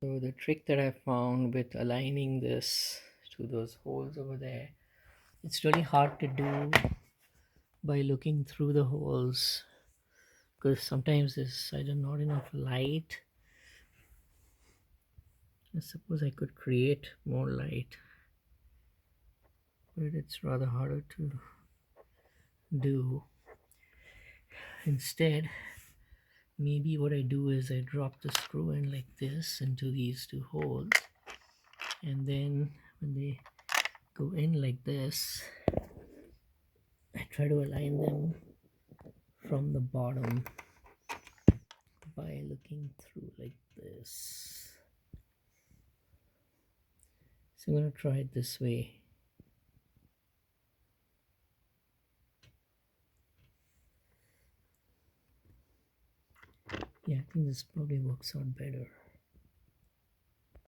So the trick that I found with aligning this to those holes over there, it's really hard to do by looking through the holes, because sometimes there's either not enough light. I suppose I could create more light, but it's rather harder to do. Instead, maybe what I do is I drop the screw in like this into these two holes, and then when they go in like this, I try to align them from the bottom by looking through like this. So I'm going to try it this way. Yeah, I think this probably works out better.